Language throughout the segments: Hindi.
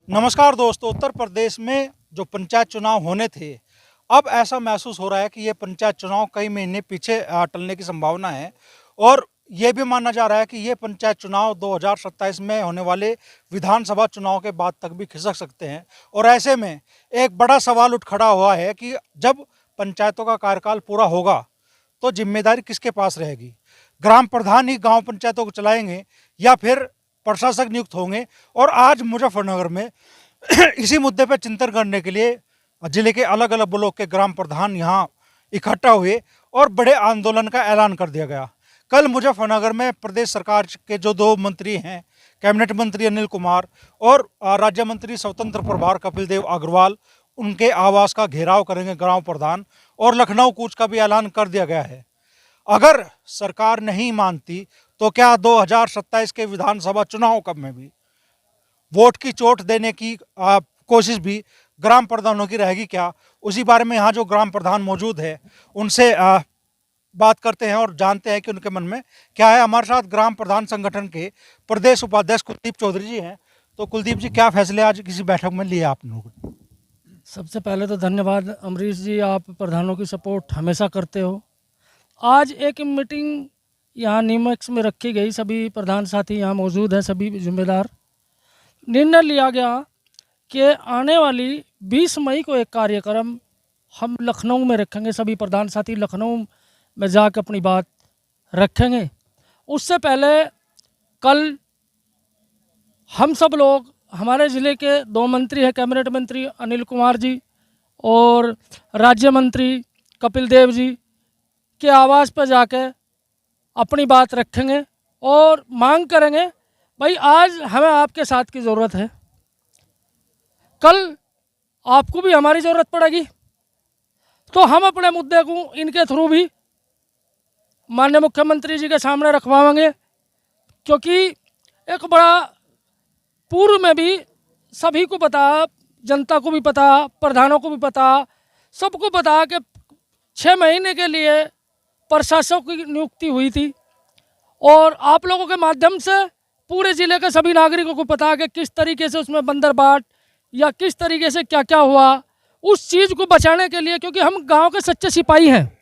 नमस्कार दोस्तों। उत्तर प्रदेश में जो पंचायत चुनाव होने थे, अब ऐसा महसूस हो रहा है कि ये पंचायत चुनाव कई महीने पीछे टलने की संभावना है। और ये भी माना जा रहा है कि ये पंचायत चुनाव 2027 में होने वाले विधानसभा चुनाव के बाद तक भी खिसक सकते हैं। और ऐसे में एक बड़ा सवाल उठ खड़ा हुआ है कि जब पंचायतों का कार्यकाल पूरा होगा तो जिम्मेदारी किसके पास रहेगी? ग्राम प्रधान ही गांव पंचायतों को चलाएंगे या फिर प्रशासक नियुक्त होंगे? और आज मुजफ्फरनगर में इसी मुद्दे पर चिंतन करने के लिए जिले के अलग अलग ब्लॉक के ग्राम प्रधान यहाँ इकट्ठा हुए और बड़े आंदोलन का ऐलान कर दिया गया। कल मुजफ्फरनगर में प्रदेश सरकार के जो दो मंत्री हैं, कैबिनेट मंत्री अनिल कुमार और राज्य मंत्री स्वतंत्र प्रभार कपिल देव अग्रवाल, उनके आवास का घेराव करेंगे ग्राम प्रधान। और लखनऊ कूच का भी ऐलान कर दिया गया है। अगर सरकार नहीं मानती तो क्या 2027 के विधानसभा चुनाव कब में भी वोट की चोट देने की कोशिश भी ग्राम प्रधानों की रहेगी क्या? उसी बारे में यहाँ जो ग्राम प्रधान मौजूद है उनसे बात करते हैं और जानते हैं कि उनके मन में क्या है। हमारे साथ ग्राम प्रधान संगठन के प्रदेश उपाध्यक्ष कुलदीप चौधरी जी हैं। तो कुलदीप जी, क्या फैसले आज किसी बैठक में लिए आप लोगों ने? सबसे पहले तो धन्यवाद अमरीश जी, आप प्रधानों की सपोर्ट हमेशा करते हो। आज एक मीटिंग यहाँ नीमच में रखी गई, सभी प्रधान साथी यहाँ मौजूद हैं, सभी जिम्मेदार। निर्णय लिया गया कि आने वाली 20 मई को एक कार्यक्रम हम लखनऊ में रखेंगे। सभी प्रधान साथी लखनऊ में जाकर अपनी बात रखेंगे। उससे पहले कल हम सब लोग, हमारे ज़िले के दो मंत्री हैं, कैबिनेट मंत्री अनिल कुमार जी और राज्य मंत्री कपिल देव जी के आवास पर जाकर अपनी बात रखेंगे और मांग करेंगे, भाई आज हमें आपके साथ की ज़रूरत है, कल आपको भी हमारी ज़रूरत पड़ेगी। तो हम अपने मुद्दे को इनके थ्रू भी माननीय मुख्यमंत्री जी के सामने रखवाएंगे। क्योंकि एक बड़ा पूर्व में भी सभी को पता, जनता को भी पता, प्रधानों को भी पता, सबको पता कि 6 महीने के लिए प्रशासक की नियुक्ति हुई थी। और आप लोगों के माध्यम से पूरे ज़िले के सभी नागरिकों को पता कि किस तरीके से उसमें बंदरबाट या किस तरीके से क्या क्या हुआ। उस चीज़ को बचाने के लिए, क्योंकि हम गांव के सच्चे सिपाही हैं,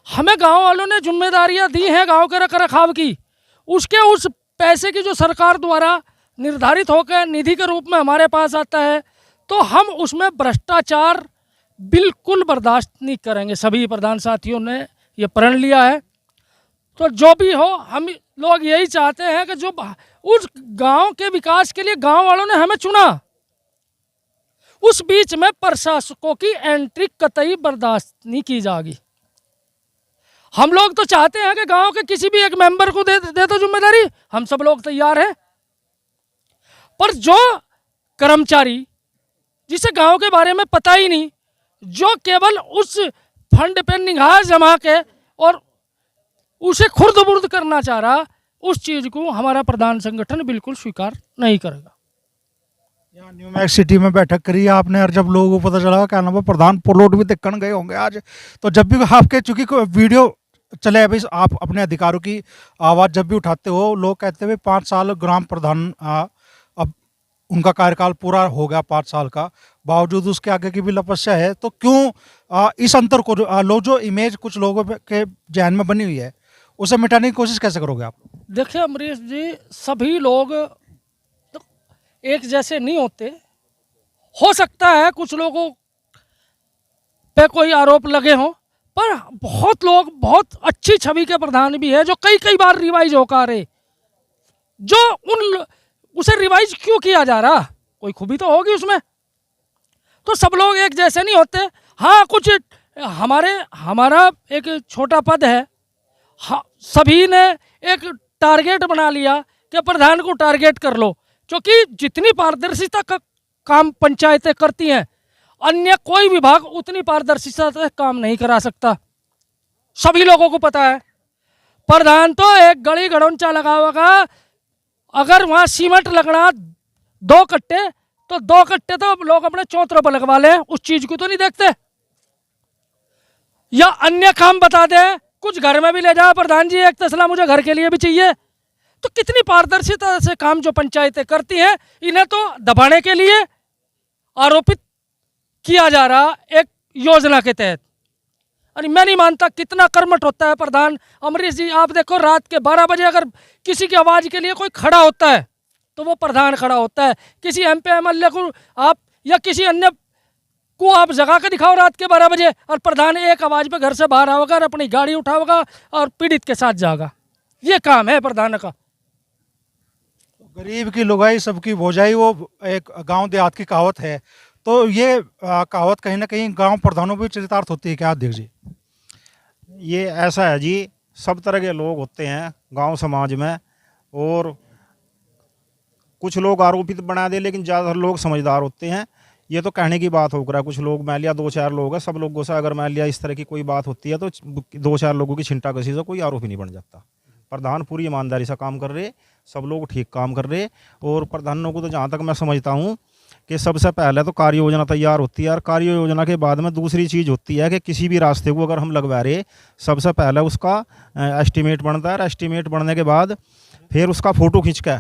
हमें गांव वालों ने जिम्मेदारियां दी हैं गांव के रख रखाव की, उसके उस पैसे की जो सरकार द्वारा निर्धारित होकर निधि के रूप में हमारे पास आता है, तो हम उसमें भ्रष्टाचार बिल्कुल बर्दाश्त नहीं करेंगे। सभी प्रधान साथियों ने ये प्रण लिया है। तो जो भी हो, हम लोग यही चाहते हैं कि जो उस गांव के विकास के लिए गांव वालों ने हमें चुना, उस बीच में प्रशासकों की एंट्री कतई बर्दाश्त नहीं की जाएगी। हम लोग तो चाहते हैं कि गांव के किसी भी एक मेंबर को दे दो जिम्मेदारी, हम सब लोग तैयार हैं। पर जो कर्मचारी जिसे गांव के बारे में पता ही नहीं, जो केवल उस फंड पे निगाह जमा के और उसे खुर्द बुर्द करना चाह रहा, उस चीज को हमारा प्रधान संगठन बिल्कुल स्वीकार नहीं करेगा। यहाँ न्यू मैक्स सिटी में बैठक करी है आपने, और जब लोगों को पता चला, क्या नाम है, प्रधान पोलोट भी देखने गए होंगे आज, तो जब भी आपके चूंकि वीडियो चले अभी, आप अपने अधिकारों की आवाज़ जब भी उठाते हो, लोग कहते हैं 5 साल ग्राम प्रधान, अब उनका कार्यकाल पूरा हो गया 5 साल का, बावजूद उसके आगे की भी तपस्या है। तो क्यों इस अंतर को लोग, जो इमेज कुछ लोगों के जहन में बनी हुई है, उसे मिटाने की कोशिश कैसे करोगे आप? देखिए अमरीश जी, सभी लोग तो एक जैसे नहीं होते। हो सकता है कुछ लोगों पे कोई आरोप लगे हों, पर बहुत लोग बहुत अच्छी छवि के प्रधान भी है जो कई कई बार रिवाइज होकर रहे, जो उसे रिवाइज क्यों किया जा रहा, कोई खूबी तो होगी उसमें। तो सब लोग एक जैसे नहीं होते। हाँ, कुछ हमारा एक छोटा पद है, हाँ, सभी ने एक टारगेट बना लिया कि प्रधान को टारगेट कर लो, क्योंकि जितनी पारदर्शिता का काम पंचायतें करती हैं, अन्य कोई विभाग उतनी पारदर्शिता से काम नहीं करा सकता। सभी लोगों को पता है। प्रधान तो एक गड़ी गड़ौंचा लगा होगा, अगर वहां सीमेंट लगना 2 कट्टे, तो 2 कट्टे तो लोग अपने चौतरों पर लगवा लें, उस चीज को तो नहीं देखते। या अन्य काम बता दे, कुछ घर में भी ले जाओ, प्रधान जी एक तसला मुझे घर के लिए भी चाहिए, तो कितनी पारदर्शिता से काम जो पंचायतें करती हैं, इन्हें तो दबाने के लिए आरोपित किया जा रहा एक योजना के तहत। अरे मैं नहीं मानता, कितना कर्मठ होता है प्रधान अमरीश जी। आप देखो, रात के 12 बजे अगर किसी की आवाज़ के लिए कोई खड़ा होता है तो वो प्रधान खड़ा होता है। किसी MP MLA को आप या किसी अन्य को आप जगा के दिखाओ रात के 12 बजे, और प्रधान एक आवाज़ पे घर से बाहर आओगा और अपनी गाड़ी उठाओगा और पीड़ित के साथ जाएगा। ये काम है प्रधान का। गरीब की लुगाई सबकी भोजाई, वो एक गांव देहात की कहावत है। तो ये कहावत कहीं ना कहीं गांव प्रधानों पर चरितार्थ होती है क्या अध्यक्ष जी? ये ऐसा है जी, सब तरह के लोग होते हैं गांव समाज में, और कुछ लोग आरोपित बना दे, लेकिन ज़्यादातर लोग समझदार होते हैं। ये तो कहने की बात होकर कुछ लोग मान लिया 2-4 लोग हैं, सब लोगों से अगर मान लिया इस तरह की कोई बात होती है तो 2-4 लोगों की छिंटा कसी से कोई आरोपी नहीं बन जाता। प्रधान पूरी ईमानदारी से काम कर रहे, सब लोग ठीक काम कर रहे। और प्रधानों को तो जहाँ तक मैं समझता हूँ कि सबसे पहले तो कार्य योजना तैयार होती है, और कार्य योजना के बाद में दूसरी चीज़ होती है कि किसी भी रास्ते को अगर हम लगवा रहे, सबसे पहले उसका एस्टीमेट बनता है। एस्टीमेट बनने के बाद फिर उसका फ़ोटो खींच के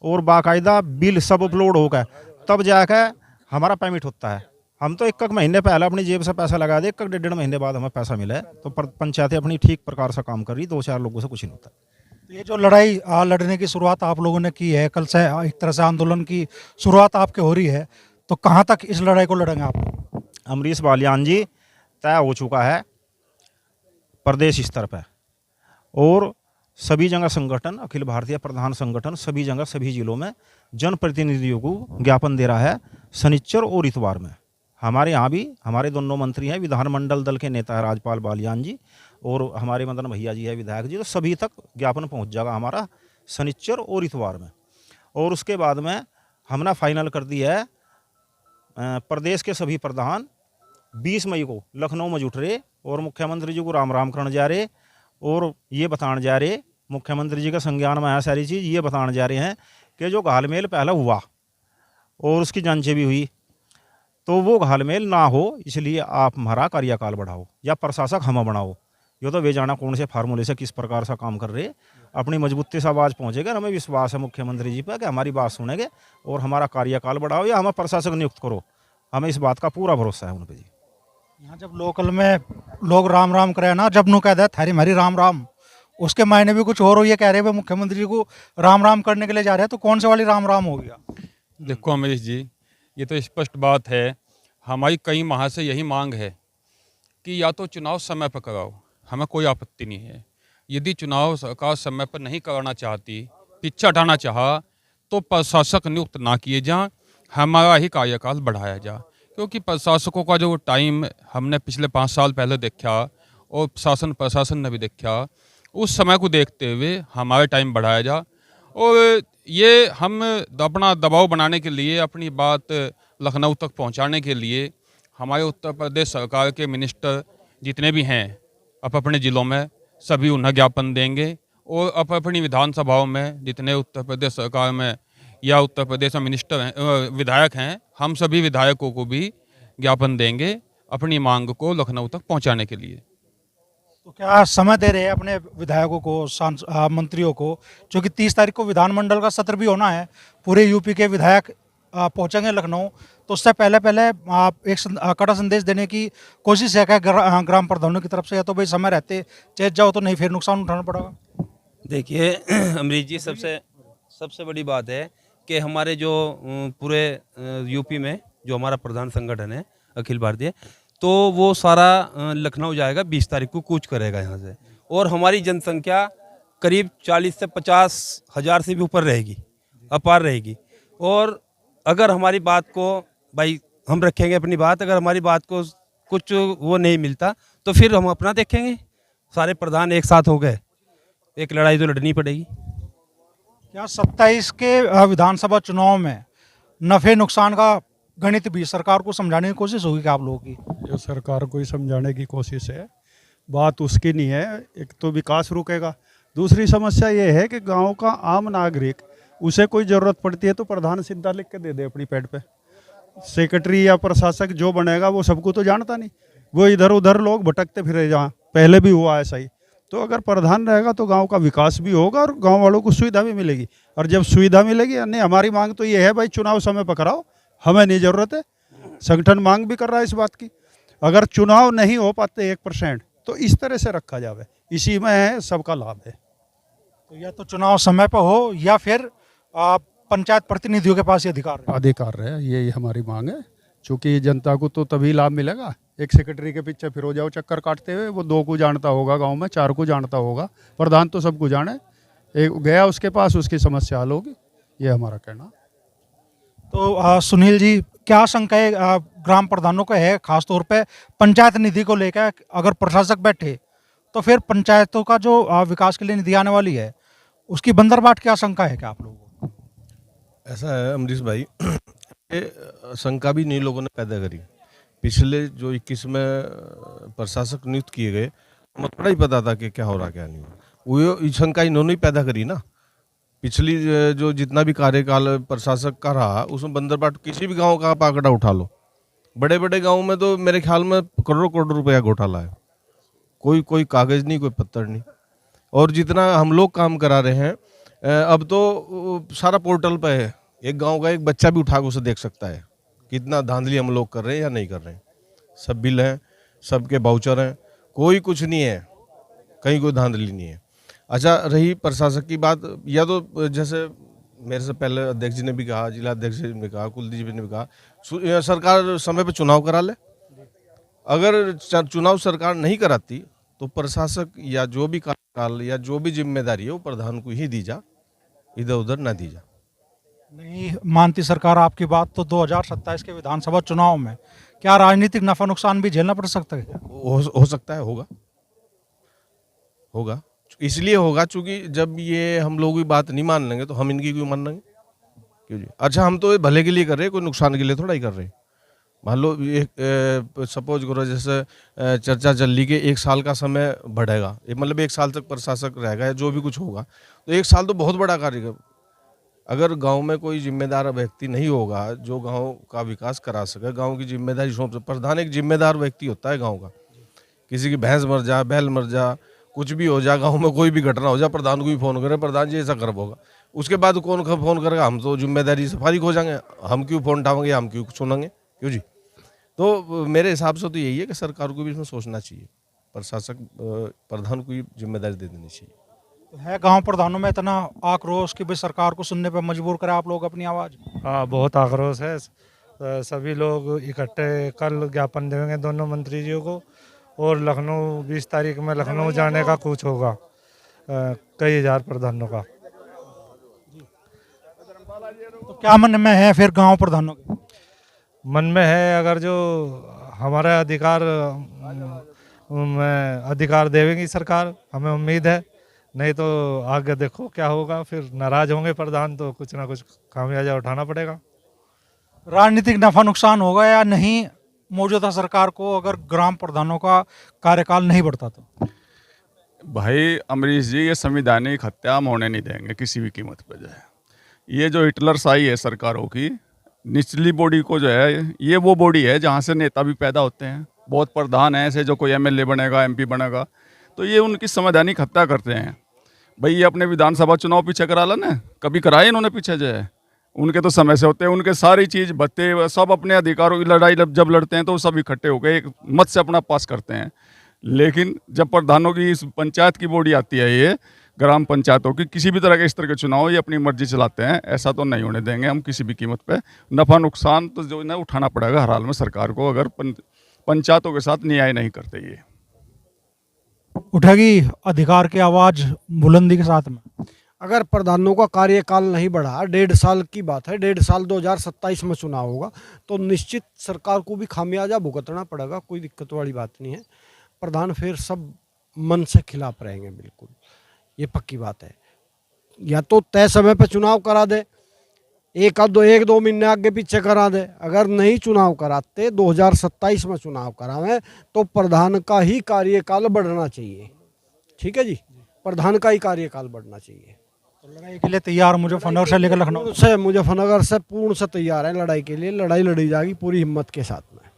और बाकायदा बिल सब अपलोड होकर तब जाकर हमारा पेमेंट होता है। हम तो एक महीने पहले अपनी जेब से पैसा लगा दे, 1-1.5 महीने बाद हमें पैसा मिला है। तो पंचायतें अपनी ठीक प्रकार से काम कर रही, 2-4 लोगों से कुछ नहीं होता। तो ये जो लड़ाई लड़ने की शुरुआत आप लोगों ने की है, कल से एक तरह से आंदोलन की शुरुआत आपके हो रही है, तो कहाँ तक इस लड़ाई को लड़ेंगे आप? अमरीश बालियान जी, तय हो चुका है प्रदेश स्तर पर, और सभी जगह संगठन, अखिल भारतीय प्रधान संगठन सभी जगह सभी जिलों में जनप्रतिनिधियों को ज्ञापन दे रहा है शनिचर और इतवार में। हमारे यहाँ भी हमारे दोनों मंत्री हैं, विधानमंडल दल के नेता है राजपाल बालियान जी, और हमारे मदन भैया जी है विधायक जी। तो सभी तक ज्ञापन पहुँच जाएगा हमारा शनिचर और इतवार में। और उसके बाद में हमने फाइनल कर दिया है, प्रदेश के सभी प्रधान 20 मई को लखनऊ में जुट रहे और मुख्यमंत्री जी को राम राम करने जा रहे, और ये बताने जा रहे, मुख्यमंत्री जी का संज्ञान में आया सारी चीज़, ये बताने जा रहे हैं कि जो घालमेल पहले हुआ और उसकी जांचें भी हुई, तो वो घालमेल ना हो, इसलिए आप हमारा कार्यकाल बढ़ाओ या प्रशासक हम बनाओ। ये तो वे जाना कौन से फार्मूले से किस प्रकार से काम कर रहे, अपनी मजबूती से आवाज़ पहुँचेगा। हमें विश्वास है मुख्यमंत्री जी पर कि हमारी बात सुनेंगे और हमारा कार्यकाल बढ़ाओ या हमें प्रशासक नियुक्त करो। हमें इस बात का पूरा भरोसा है उन पर जी। यहाँ जब लोकल में लोग राम राम करे ना, जब नू कह दे थारी हमारी राम राम, उसके मायने भी कुछ और हो। ये कह रहे हैं मुख्यमंत्री जी को राम राम करने के लिए जा रहे हैं, तो कौन से वाली राम राम हो गया? देखो अमरीश जी, ये तो स्पष्ट बात है, हमारी कई माह से यही मांग है कि या तो चुनाव समय पर कराओ, हमें कोई आपत्ति नहीं है। यदि चुनाव सरकार समय पर नहीं कराना चाहती, पीछे हटाना चाहा, तो प्रशासक नियुक्त ना किए जाएं, हमारा ही कार्यकाल बढ़ाया जा। क्योंकि प्रशासकों का जो टाइम हमने पिछले 5 साल पहले देखा और शासन प्रशासन ने भी देखा, उस समय को देखते हुए हमारे टाइम बढ़ाया जा। और ये हम अपना दबाव बनाने के लिए, अपनी बात लखनऊ तक पहुंचाने के लिए हमारे उत्तर प्रदेश सरकार के मिनिस्टर जितने भी हैं अपने ज़िलों में सभी उन्हें ज्ञापन देंगे, और अपनी विधानसभाओं में जितने उत्तर प्रदेश सरकार में या उत्तर प्रदेश में मिनिस्टर हैं, विधायक हैं, हम सभी विधायकों को भी ज्ञापन देंगे अपनी मांग को लखनऊ तक पहुंचाने के लिए। तो क्या समय दे रहे हैं अपने विधायकों को, मंत्रियों को, क्योंकि 30 तारीख को विधानमंडल का सत्र भी होना है, पूरे यूपी के विधायक पहुंचेंगे लखनऊ, तो उससे पहले आप एक कड़ा संदेश देने की कोशिश है क्या ग्राम प्रधानों की तरफ से, या तो भाई समय रहते चेत जाओ तो नहीं फिर नुकसान उठाना पड़ेगा? देखिए अमरीश जी, सबसे बड़ी बात है कि हमारे जो पूरे यूपी में जो हमारा प्रधान संगठन है अखिल भारतीय, तो वो सारा लखनऊ जाएगा, 20 तारीख को कूच करेगा यहाँ से। और हमारी जनसंख्या करीब 40 से 50 हज़ार से भी ऊपर रहेगी, अपार रहेगी। और अगर हमारी बात को, भाई हम रखेंगे अपनी बात, अगर हमारी बात को कुछ वो नहीं मिलता तो फिर हम अपना देखेंगे। सारे प्रधान एक साथ हो गए, एक लड़ाई तो लड़नी पड़ेगी। क्या 27 के विधानसभा चुनाव में नफे नुकसान का गणित भी सरकार को समझाने की कोशिश होगी क्या आप लोगों की? जो सरकार को ही समझाने की कोशिश है, बात उसकी नहीं है। एक तो विकास रुकेगा, दूसरी समस्या ये है कि गांव का आम नागरिक, उसे कोई ज़रूरत पड़ती है तो प्रधान सीधा लिख के दे दे अपनी पैड पे। सेक्रेटरी या प्रशासक जो बनेगा वो सबको तो जानता नहीं, वो इधर उधर लोग भटकते फिरे, जहाँ पहले भी हुआ ऐसा ही। तो अगर प्रधान रहेगा तो गांव का विकास भी होगा और गांव वालों को सुविधा भी मिलेगी। और जब सुविधा मिलेगी, नहीं हमारी मांग तो ये है भाई, चुनाव समय पर कराओ, हमें नहीं ज़रूरत है। संगठन मांग भी कर रहा है इस बात की। अगर चुनाव नहीं हो पाते 1% तो इस तरह से रखा जावे, इसी में है सबका लाभ है। तो या तो चुनाव समय पर हो या फिर पंचायत प्रतिनिधियों के पास ये अधिकार है। अधिकार है, ये हमारी मांग है। चूँकि जनता को तो तभी लाभ मिलेगा, एक सेक्रेटरी के पीछे फिर हो जाओ चक्कर काटते हुए, वो 2 को जानता होगा गांव में, 4 को जानता होगा, प्रधान तो सबको जाने, एक गया उसके पास, उसकी समस्या हल होगी, ये हमारा कहना। तो सुनील जी, क्या शंकाएं ग्राम प्रधानों को है, खासतौर पे पंचायत निधि को लेकर? अगर प्रशासक बैठे तो फिर पंचायतों का जो विकास के लिए निधि आने वाली है उसकी बंदरबाट क्या शंका है क्या आप लोगों को? ऐसा है अमरीश भाई, ये शंका भी नहीं लोगों ने पैदा करी। पिछले जो 21 में प्रशासक नियुक्त किए गए, हमें थोड़ा ही पता था कि क्या हो रहा क्या नहीं हो रहा। वो शंका इन्होंने ही पैदा करी ना। पिछली जो जितना भी कार्यकाल प्रशासक का रहा, उसमें बंदरबाट किसी भी गांव का आप आंकड़ा उठा लो, बड़े बड़े गांव में तो मेरे ख्याल में करोड़ों करोड़ रुपया घोटाला है। कोई कागज़ नहीं, कोई पत्थर नहीं। और जितना हम लोग काम करा रहे हैं, अब तो सारा पोर्टल पे है। एक गांव का एक बच्चा भी उठा के उसे देख सकता है कितना धांधली हम लोग कर रहे हैं या नहीं कर रहे हैं। सब बिल हैं, सबके वाउचर हैं, कोई कुछ नहीं है, कहीं कोई धांधली नहीं है। अच्छा, रही प्रशासक की बात, या तो जैसे मेरे से पहले अध्यक्ष जी ने भी कहा, जिला अध्यक्ष जी ने कहा, कुलदीप जी ने भी कहा, सरकार समय पर चुनाव करा ले। अगर चुनाव सरकार नहीं कराती तो प्रशासक या जो भी कार्यकाल या जो भी जिम्मेदारी है वो प्रधान को ही दी जा, इधर उधर ना दी जा। नहीं मानती सरकार आपकी बात, तो 2027 के विधानसभा चुनाव में क्या राजनीतिक नफा नुकसान भी झेलना पड़ सकता है क्या? हो सकता है, होगा। इसलिए होगा चूंकि जब ये हम लोग भी बात नहीं मान लेंगे तो हम इनकी क्यों मान लेंगे? क्यों जी? अच्छा, हम तो भले के लिए कर रहे हैं, कोई नुकसान के लिए थोड़ा ही कर रहे हैं। मान लो सपोज करो, जैसे चर्चा चल रही कि 1 साल का समय बढ़ेगा, मतलब 1 साल तक प्रशासक रहेगा या जो भी कुछ होगा, तो 1 साल तो बहुत बड़ा कार्य। अगर गांव में कोई जिम्मेदार व्यक्ति नहीं होगा जो गांव का विकास करा सके, गांव की जिम्मेदारी सौंप, प्रधान एक जिम्मेदार व्यक्ति होता है गांव का। किसी की भैंस मर जा, बैल मर जा, कुछ भी हो जा, गांव में कोई भी घटना हो जा, प्रधान को भी फ़ोन करे, प्रधान जी ऐसा कर होगा। उसके बाद कौन फ़ोन करेगा? हम तो जिम्मेदारी से फारिग हो जाएंगे, हम क्यों फ़ोन उठाएंगे, हम क्यों सुनेंगे, क्यों जी? तो मेरे हिसाब से तो यही है कि सरकार को भी इसमें सोचना चाहिए, प्रशासक प्रधान को भी जिम्मेदारी दे देनी चाहिए। तो है गांव प्रधानों में इतना आक्रोश कि भाई सरकार को सुनने पर मजबूर करें आप लोग अपनी आवाज़? हाँ, बहुत आक्रोश है। सभी लोग इकट्ठे कल ज्ञापन देंगे दोनों मंत्री जी को, और लखनऊ 20 तारीख में लखनऊ जाने का कुछ होगा, कई हजार प्रधानों का। तो क्या मन में है फिर गांव प्रधानों के? मन में है, अगर जो हमारा अधिकार देवेगी सरकार, हमें उम्मीद है। नहीं तो आगे देखो क्या होगा, फिर नाराज होंगे प्रधान तो कुछ ना कुछ खामियाजा उठाना पड़ेगा। राजनीतिक नफा नुकसान होगा या नहीं मौजूदा सरकार को अगर ग्राम प्रधानों का कार्यकाल नहीं बढ़ता तो? भाई अमरीश जी, ये संवैधानिक हत्या हम होने नहीं देंगे किसी भी कीमत पर। जो है ये जो हिटलरशाही है सरकारों की, निचली बॉडी को जो है, ये वो बॉडी है जहाँ से नेता भी पैदा होते हैं। बहुत प्रधान है ऐसे जो कोई एमएलए बनेगा, एमपी बनेगा, तो ये उनकी संवैधानिक हत्या करते हैं। भाई ये अपने विधानसभा चुनाव पीछे करा ला ना, कभी कराए इन्होंने पीछे? जो है उनके तो समय से होते हैं, उनके सारी चीज़ भत्ते सब अपने अधिकारों की लड़ाई जब लड़ते हैं तो सब इकट्ठे होकर एक मत से अपना पास करते हैं। लेकिन जब प्रधानों की इस पंचायत की बॉडी आती है, ये ग्राम पंचायतों की, किसी भी तरह के इस तरह के चुनाव ये अपनी मर्जी चलाते हैं। ऐसा तो नहीं होने देंगे हम किसी भी कीमत पे। नफ़ा नुकसान तो जो है उठाना पड़ेगा हर हाल में सरकार को, अगर पंचायतों के साथ न्याय नहीं करते। ये उठेगी अधिकार की आवाज़ बुलंदी के साथ में। अगर प्रधानों का कार्यकाल नहीं बढ़ा, 1.5 साल की बात है, 1.5 साल 2027 में चुनाव होगा, तो निश्चित सरकार को भी खामियाजा भुगतना पड़ेगा, कोई दिक्कत वाली बात नहीं है। प्रधान फिर सब मन से खिलाफ रहेंगे, बिल्कुल, ये पक्की बात है। या तो तय समय पर चुनाव करा दे, एक दो महीने आगे पीछे करा दे। अगर नहीं चुनाव कराते, 2027 में चुनाव करावें, तो प्रधान का ही कार्यकाल बढ़ना चाहिए। ठीक है जी, प्रधान का ही कार्यकाल बढ़ना चाहिए। तो लड़ाई के लिए तैयार मुजफ्फरनगर से लेकर लखनऊ से, मुजफ्फरनगर से पूर्ण से तैयार है लड़ाई के लिए। लड़ाई लड़ी जाएगी पूरी हिम्मत के साथ में।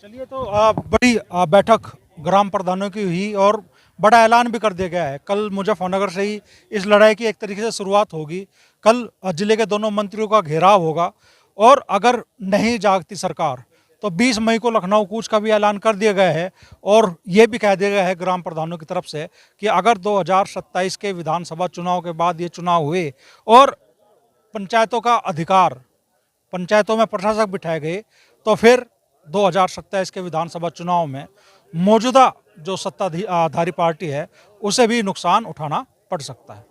चलिए, तो बड़ी बैठक ग्राम प्रधानों की हुई और बड़ा ऐलान भी कर दिया गया है। कल मुजफ्फरनगर से ही इस लड़ाई की एक तरीके से शुरुआत होगी। कल जिले के दोनों मंत्रियों का घेराव होगा और अगर नहीं जागती सरकार तो 20 मई को लखनऊ कूच का भी ऐलान कर दिया गया है। और ये भी कह दिया गया है ग्राम प्रधानों की तरफ से कि अगर 2027 के विधानसभा चुनाव के बाद ये चुनाव हुए और पंचायतों का अधिकार, पंचायतों में प्रशासक बिठाए गए, तो फिर 2027 के विधानसभा चुनाव में मौजूदा जो सत्ताधारी पार्टी है उसे भी नुकसान उठाना पड़ सकता है।